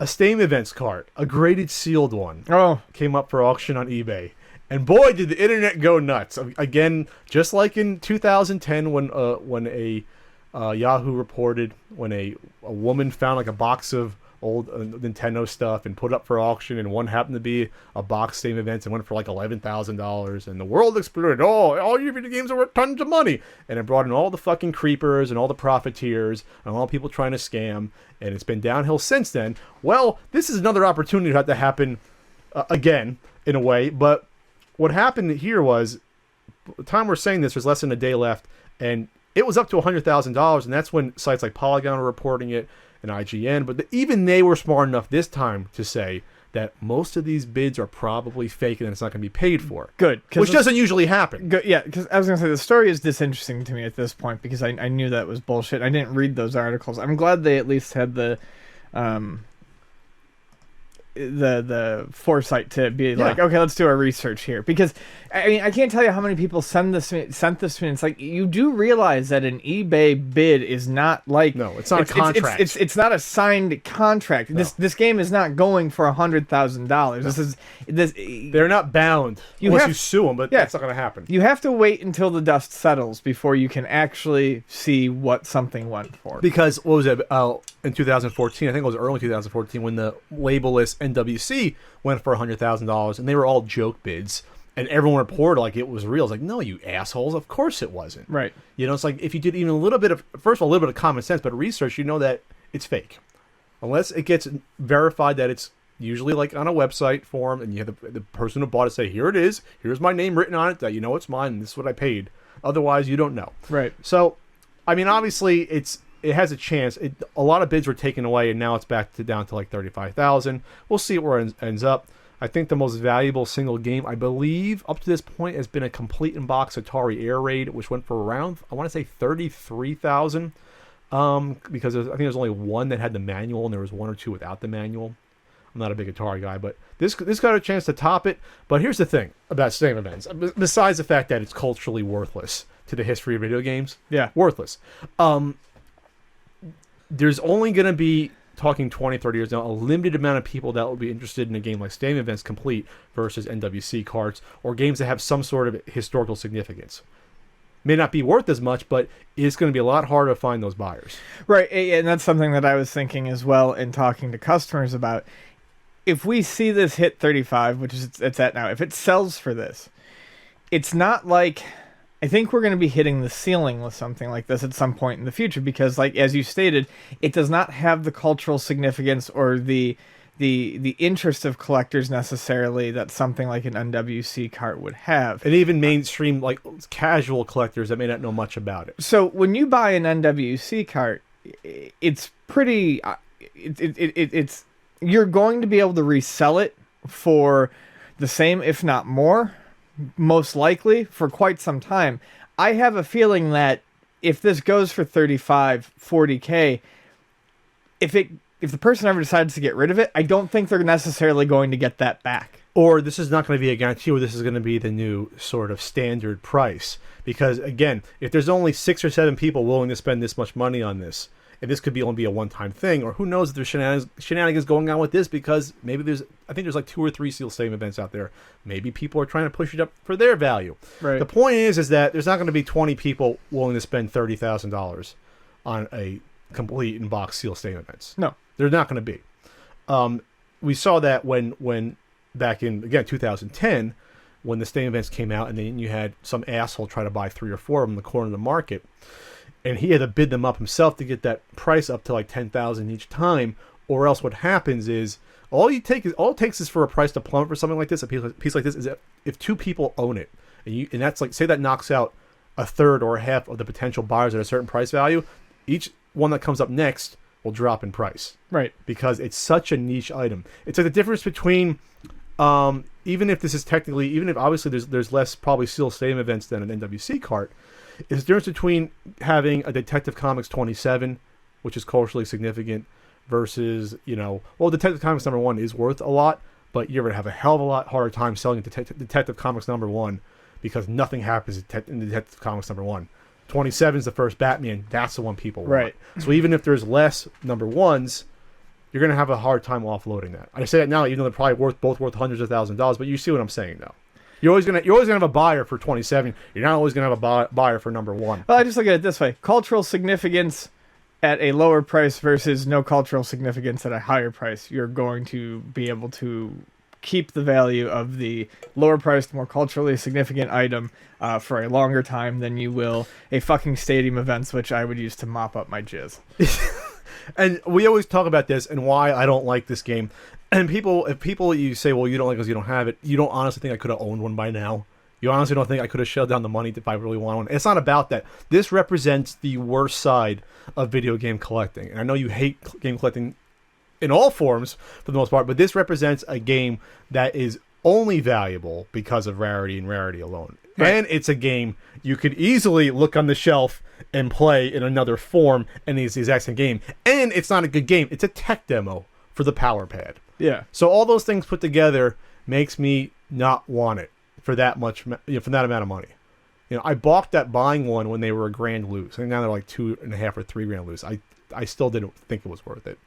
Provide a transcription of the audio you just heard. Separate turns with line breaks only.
a Stadium Events cart, a graded sealed one, came up for auction on eBay. And boy, did the internet go nuts. Again, just like in 2010 when a Yahoo reported when a woman found like a box of old Nintendo stuff and put up for auction, and one happened to be a box Stadium Events and went for like $11,000, and the world exploded. Oh, all your video games are worth tons of money, and it brought in all the fucking creepers and all the profiteers and all the people trying to scam, and it's been downhill since then. Well, this is another opportunity to have to happen again in a way, but what happened here was, the time we're saying this, there's less than a day left, and it was up to $100,000, and that's when sites like Polygon were reporting it, and IGN, but even they were smart enough this time to say that most of these bids are probably fake and it's not going to be paid for.
Good.
Which doesn't usually happen.
Good, yeah, because I was going to say, the story is disinteresting to me at this point because I knew that was bullshit. I didn't read those articles. I'm glad they at least had the foresight to be like, okay, let's do our research here, because I mean, I can't tell you how many people sent this to me. It's like, you do realize that an eBay bid is not like,
no, it's not a contract.
It's not a signed contract. No. This game is not going for $100,000. No.
They're not bound unless you sue them, but that's not going to happen.
You have to wait until the dust settles before you can actually see what something went for.
Because what was it in 2014? I think it was early 2014 when the labelless NWC went for $100,000, and they were all joke bids, and everyone reported like it was real. It's like, no, you assholes, of course it wasn't.
Right.
You know, it's like if you did even a little bit of, first of all, a little bit of common sense, but research, you know that it's fake. Unless it gets verified that it's usually like on a website form, and you have the person who bought it say, here it is, here's my name written on it, that you know it's mine, and this is what I paid. Otherwise, you don't know.
Right.
So, I mean, obviously, it has a chance. A lot of bids were taken away, and now it's back down to like $35,000. We'll see where it ends up. I think the most valuable single game, I believe, up to this point, has been a complete in-box Atari Air Raid, which went for around, I want to say, $33,000. Because I think there's only one that had the manual, and there was one or two without the manual. I'm not a big Atari guy, but this got a chance to top it. But here's the thing about Stadium Events. Besides the fact that it's culturally worthless to the history of video games.
Yeah.
Worthless. There's only going to be, talking 20, 30 years now, a limited amount of people that will be interested in a game like Stadium Events Complete versus NWC carts, or games that have some sort of historical significance. May not be worth as much, but it's going to be a lot harder to find those buyers.
Right, and that's something that I was thinking as well in talking to customers about. If we see this hit 35, which is it's at now, if it sells for this, it's not like, I think we're going to be hitting the ceiling with something like this at some point in the future, because, like as you stated, it does not have the cultural significance or the interest of collectors necessarily that something like an NWC cart would have.
And even mainstream, like casual collectors that may not know much about it.
So when you buy an NWC cart, it's pretty, it's you're going to be able to resell it for the same, if not more, most likely, for quite some time. I have a feeling that if this goes for 35, 40K, if the person ever decides to get rid of it, I don't think they're necessarily going to get that back.
Or this is not going to be a guarantee, or this is going to be the new sort of standard price. Because, again, if there's only 6 or 7 people willing to spend this much money on this, and this could only be a one-time thing, or who knows if there's shenanigans going on with this, because maybe I think there's like 2 or 3 Stadium Events events out there. Maybe people are trying to push it up for their value.
Right.
The point is that there's not going to be 20 people willing to spend $30,000 on a complete in-box sealed Stadium Events.
No.
There's not going to be. We saw that when back in, again, 2010, when the Stadium Events came out, and then you had some asshole try to buy 3 or 4 of them in the corner of the market, and he had to bid them up himself to get that price up to like $10,000 each time, or else what happens is all it takes is for a price to plummet for something like this, a piece like this, is that if 2 people own it, and that's like, say that knocks out a third or a half of the potential buyers at a certain price value, each one that comes up next will drop in price.
Right. Because
it's such a niche item. It's like the difference between, even if obviously there's less probably sealed Stadium Events than an NWC cart, is the difference between having a Detective Comics 27, which is culturally significant, versus, Detective Comics #1 is worth a lot, but you're going to have a hell of a lot harder time selling Detective Comics #1 because nothing happens in Detective Comics #1. 27 is the first Batman. That's the one people want.
Right.
So even if there's less #1s, you're going to have a hard time offloading that. I say that now, even though they're probably both worth hundreds of thousands of dollars, but you see what I'm saying, though. You're always gonna have a buyer for 27. You're not always gonna have a buyer for number 1.
Well, I just look at it this way: cultural significance at a lower price versus no cultural significance at a higher price. You're going to be able to keep the value of the lower priced, more culturally significant item for a longer time than you will a fucking Stadium Events, which I would use to mop up my jizz.
And we always talk about this and why I don't like this game. And if people you say, well, you don't like it because you don't have it, you don't honestly think I could have owned one by now. You honestly don't think I could have shelled down the money if I really wanted one. It's not about that. This represents the worst side of video game collecting. And I know you hate game collecting in all forms for the most part, but this represents a game that is only valuable because of rarity and rarity alone. Right. And it's a game you could easily look on the shelf and play in another form, and it's the exact same game. And it's not a good game. It's a tech demo for the Power Pad.
Yeah.
So all those things put together makes me not want it for that much, for that amount of money. I balked at buying one when they were $1,000 loose, and now they're like $2.5 or $3 loose. I still didn't think it was worth it.